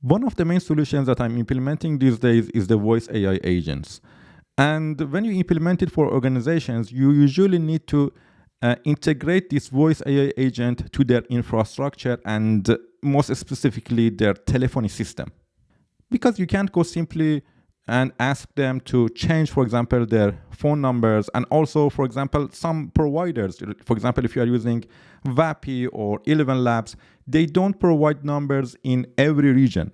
One of the main solutions that I'm implementing these days is the voice AI agents. And when you implement it for organizations, you usually need to integrate this voice AI agent to their infrastructure and most specifically their telephony system. Because you can't go simply and ask them to change, for example, their phone numbers. And also, for example, some providers, for example, if you are using VAPI or 11 Labs, they don't provide numbers in every region.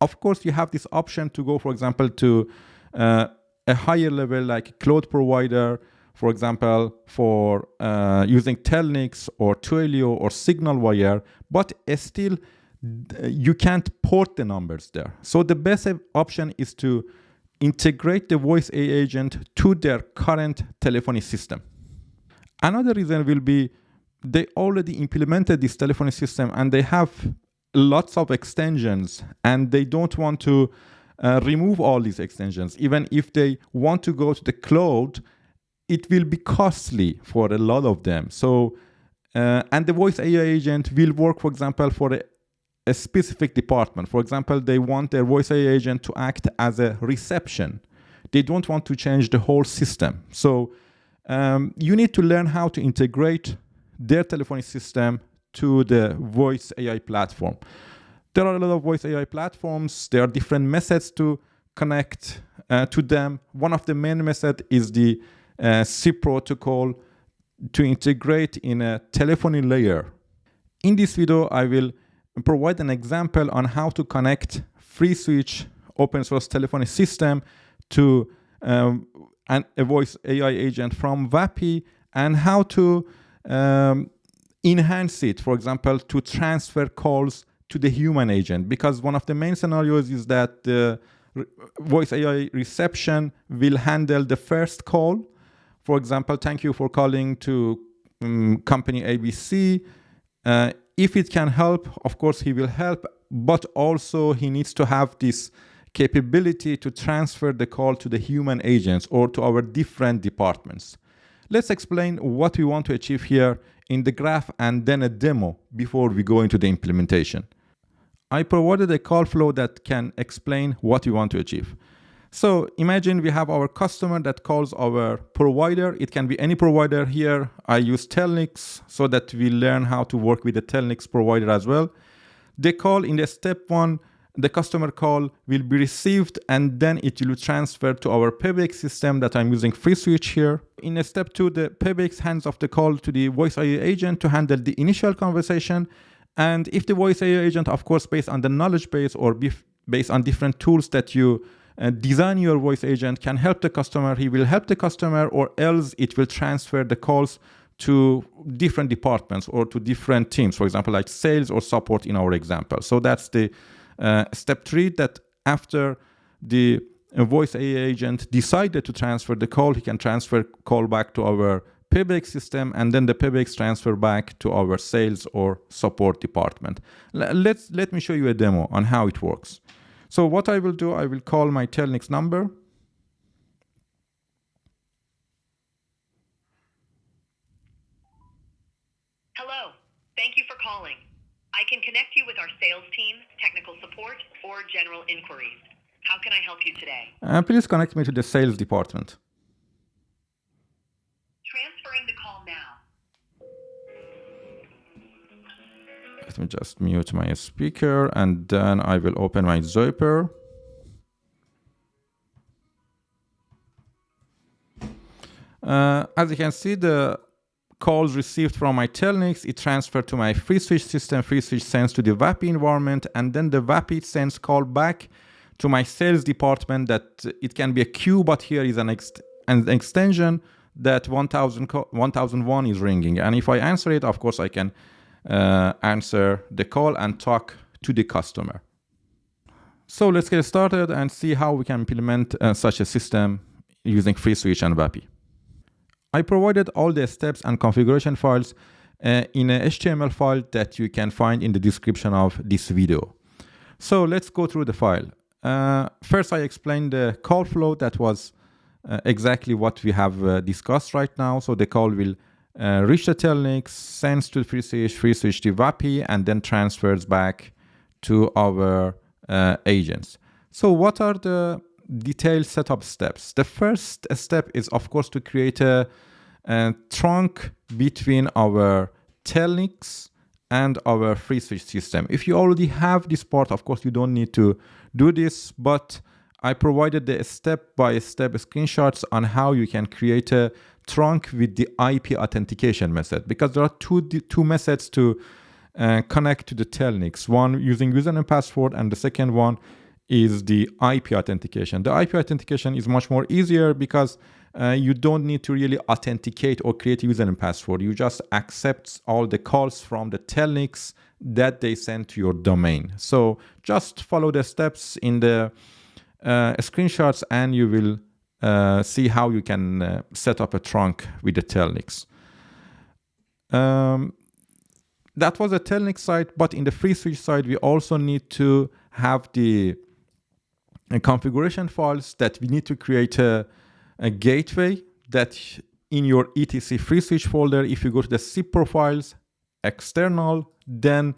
Of course, you have this option to go, for example, to a higher level like cloud provider, for example, for using Telnyx or Twilio or SignalWire, but still you can't port the numbers there. So the best option is to integrate the voice AI agent to their current telephony system. Another reason will be they already implemented this telephony system and they have lots of extensions and they don't want to remove all these extensions. Even if they want to go to the cloud, it will be costly for a lot of them. So, and the voice AI agent will work, for example, for a specific department. For example, they want their voice AI agent to act as a reception. They don't want to change the whole system. So you need to learn how to integrate their telephony system to the voice AI platform. There are a lot of voice AI platforms. There are different methods to connect to them. One of the main methods is the SIP protocol to integrate in a telephony layer. In this video, I will provide an example on how to connect FreeSWITCH open source telephony system to a voice AI agent from VAPI and how to enhance it, for example, to transfer calls to the human agent, because one of the main scenarios is that the voice AI reception will handle the first call. For example, thank you for calling to company ABC. If it can help, of course, he will help, but also he needs to have this capability to transfer the call to the human agents or to our different departments. Let's explain what we want to achieve here in the graph and then a demo before we go into the implementation. I provided a call flow that can explain what we want to achieve. So imagine we have our customer that calls our provider. It can be any provider here. I use Telnyx so that we learn how to work with the Telnyx provider as well. The call in the step 1, the customer call will be received and then it will transfer to our PBX system that I'm using FreeSWITCH here. In step 2, the PBX hands off the call to the voice AI agent to handle the initial conversation. And if the voice AI agent, of course, based on the knowledge base or based on different tools that you design your voice agent can help the customer, he will help the customer, or else it will transfer the calls to different departments or to different teams, for example, like sales or support in our example. So that's the step 3, that after the voice AI agent decided to transfer the call, he can transfer call back to our PBX system, and then the PBX transfer back to our sales or support department. Let me show you a demo on how it works. So what I will do, I will call my Telnyx number. Hello, thank you for calling. I can connect you with our sales team, technical support, or general inquiries. How can I help you today? Please connect me to the sales department. Transferring the call now. Let me just mute my speaker and then I will open my Zyper. As you can see, the calls received from my Telnyx, it transferred to my FreeSWITCH system. FreeSWITCH sends to the VAPI environment, and then the VAPI sends call back to my sales department. That it can be a queue, but here is an extension that 1001 is ringing. And if I answer it, of course, I can answer the call and talk to the customer. So let's get started and see how we can implement such a system using FreeSWITCH and VAPI. I provided all the steps and configuration files in a HTML file that you can find in the description of this video. So let's go through the file. First, I explained the call flow. That was exactly what we have discussed right now. So the call will reach the Telnyx, sends to FreeSWITCH to VAPI, and then transfers back to our agents. So what are the detailed setup steps? The first step is, of course, to create a trunk between our Telnyx and our FreeSWITCH system. If you already have this part, of course, you don't need to do this, but I provided the step-by-step screenshots on how you can create a trunk with the IP authentication method, because there are two methods to connect to the Telnyx. One using username and password, and the second one is the IP authentication. The IP authentication is much more easier because you don't need to really authenticate or create a username and password. You just accept all the calls from the Telnyx that they send to your domain. So just follow the steps in the screenshots and you will see how you can set up a trunk with the Telnyx. That was the Telnyx side, but in the FreeSWITCH side, we also need to have the configuration files that we need to create a gateway that in your etc FreeSWITCH folder, if you go to the SIP profiles, external, then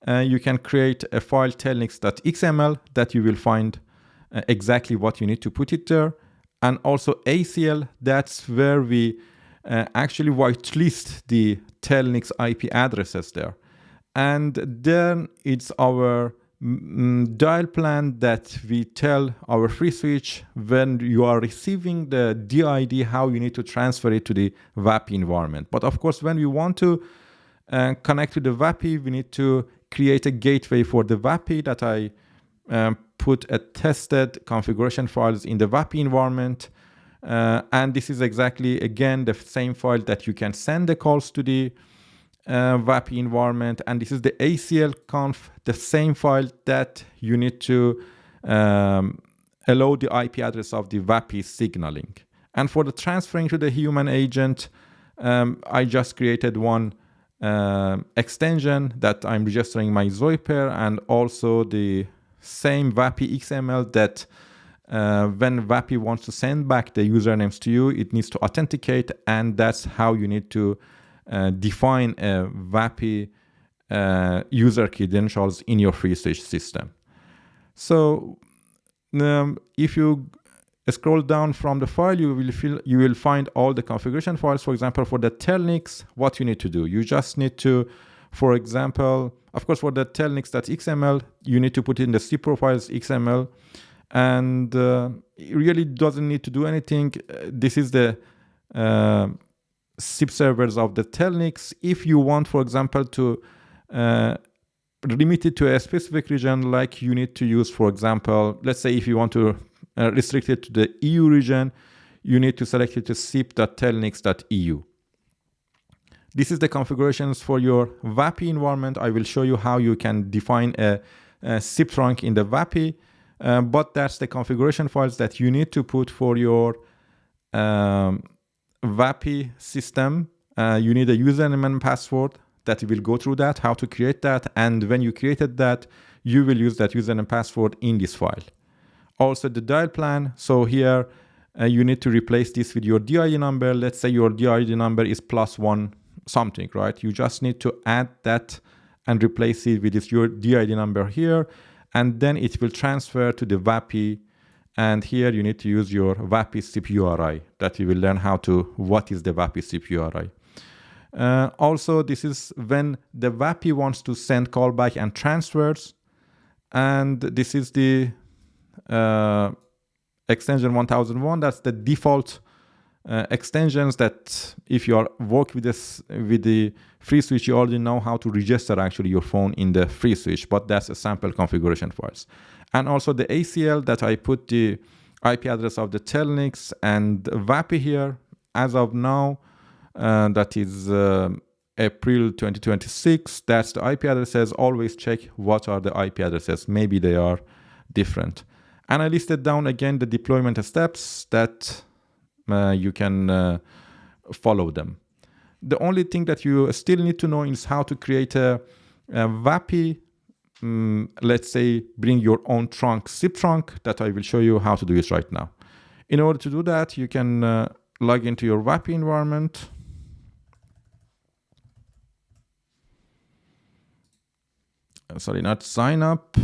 you can create a file telnyx.xml that you will find exactly what you need to put it there. And also ACL, that's where we actually whitelist the Telnyx IP addresses there. And then it's our dial plan that we tell our FreeSWITCH when you are receiving the DID, how you need to transfer it to the VAPI environment. But of course, when we want to connect to the VAPI, we need to create a gateway for the VAPI that I put a tested configuration files in the VAPI environment. And this is exactly, again, the same file that you can send the calls to the VAPI environment. And this is the ACL conf, the same file that you need to allow the IP address of the VAPI signaling. And for the transferring to the human agent, I just created one extension that I'm registering my ZOI pair, and also the same VAPI XML that when VAPI wants to send back the usernames to you, it needs to authenticate, and that's how you need to define a VAPI user credentials in your FreeSWITCH system. So if you scroll down from the file, you will find all the configuration files. For example, for the Telnyx, what you need to do, you just need to, for example, of course, for the Telnyx.xml, you need to put in the SIP profiles XML, and it really doesn't need to do anything. This is the SIP servers of the Telnyx. If you want, for example, to limit it to a specific region, like you need to use, for example, let's say if you want to restrict it to the EU region, you need to select it to sip.telnyx.eu. This is the configurations for your VAPI environment. I will show you how you can define a SIP trunk in the VAPI, but that's the configuration files that you need to put for your VAPI system. You need a username and password that will go through that, how to create that, and when you created that, you will use that username and password in this file. Also the dial plan, so here you need to replace this with your DID number. Let's say your DID number is +1 something, right? You just need to add that and replace it with your DID number here, and then it will transfer to the VAPI. And here you need to use your VAPI SIP URI that you will learn what is the VAPI SIP URI. Also, this is when the VAPI wants to send callback and transfers, and this is the extension 1001. That's the default extensions that if you are work with the FreeSWITCH, you already know how to register actually your phone in the FreeSWITCH, but that's a sample configuration files. And also the ACL that I put the IP address of the Telnyx and VAPI here as of now, that is April 2026. That's the IP addresses. Always check what are the IP addresses. Maybe they are different. And I listed down again the deployment steps that you can follow them. The only thing that you still need to know is how to create a VAPI. Let's say bring your own trunk, SIP trunk, that I will show you how to do it right now. In order to do that, you can log into your VAPI environment. Sorry, not sign up.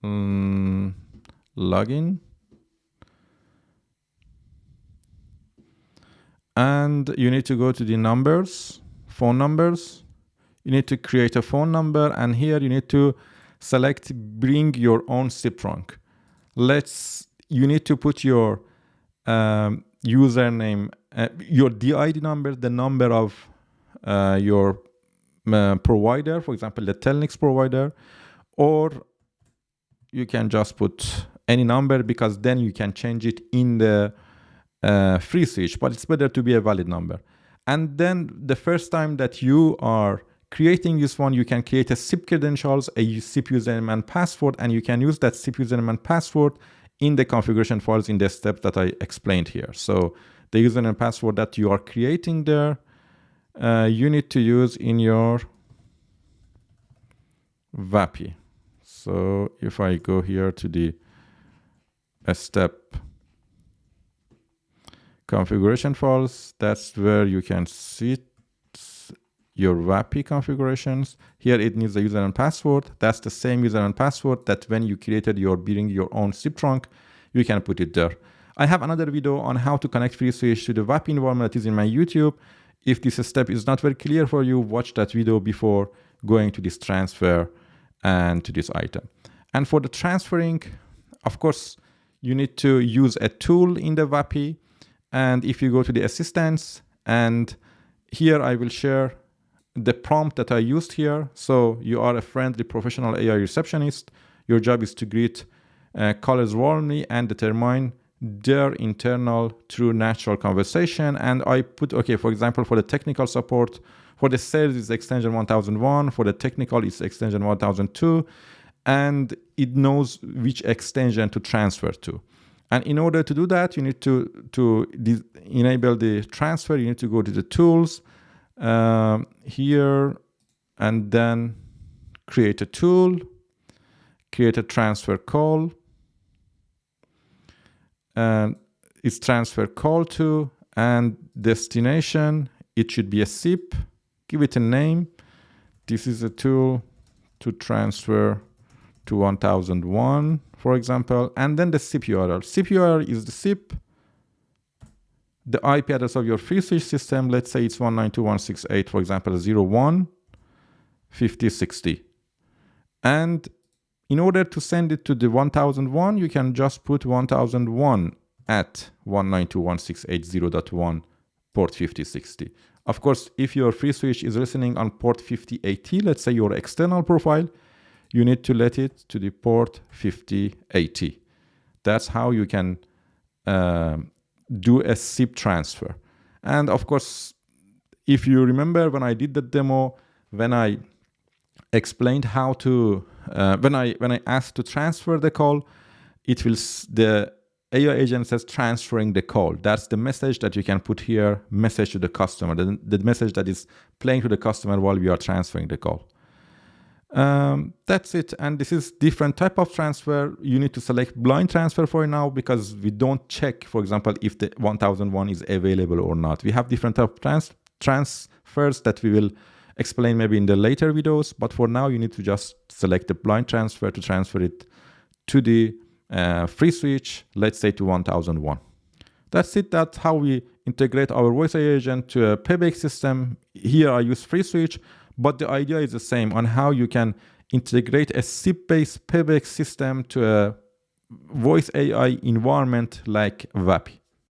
login. And you need to go to the numbers, phone numbers. You need to create a phone number, and here you need to select bring your own SIP trunk. You need to put your username, your DID number, the number of your provider, for example, the Telnyx provider, or you can just put any number because then you can change it in the FreeSWITCH, but it's better to be a valid number. And then the first time that you are creating this one, you can create a SIP credentials, a SIP username and password, and you can use that SIP username and password in the configuration files in the steps that I explained here. So the username and password that you are creating there, you need to use in your VAPI. So if I go here to the step configuration files, that's where you can see your VAPI configurations. Here it needs a user and password. That's the same user and password that when you created your bring your own SIP trunk, you can put it there. I have another video on how to connect FreeSWITCH to the VAPI environment that is in my YouTube. If this step is not very clear for you, watch that video before going to this transfer and to this item. And for the transferring, of course, you need to use a tool in the VAPI. And if you go to the assistance, and here I will share the prompt that I used here. So you are a friendly professional AI receptionist. Your job is to greet callers warmly and determine their internal true natural conversation. And I put, okay, for example, for the technical support, for the sales is extension 1001, for the technical is extension 1002, and it knows which extension to transfer to. And in order to do that, you need to enable the transfer. You need to go to the tools here, and then create a tool, create a transfer call, and it's transfer call to, and destination, it should be a SIP. Give it a name. This is a tool to transfer to 1001, for example, and then the SIP URL. SIP URL is the SIP, the IP address of your FreeSWITCH system. Let's say it's 192.168, for example, 01.50.60. And in order to send it to the 1001, you can just put 1001 at 192.168.0.1 port 5060. Of course, if your FreeSWITCH is listening on port 5080, let's say your external profile, you need to let it to the port 5080. That's how you can do a SIP transfer. And of course, if you remember when I did the demo, when I explained how to, when I asked to transfer the call, it will, the AI agent says transferring the call. That's the message that you can put here, message to the customer, the message that is playing to the customer while we are transferring the call. That's it. And this is different type of transfer. You need to select blind transfer for now because we don't check, for example, if the 1001 is available or not. We have different type of transfers that we will explain maybe in the later videos. But for now, you need to just select the blind transfer to transfer it to the FreeSWITCH, let's say to 1001. That's it. That's how we integrate our voice AI agent to a PBX system. Here I use FreeSWITCH, but the idea is the same on how you can integrate a SIP-based PBX system to a voice AI environment like VAPI.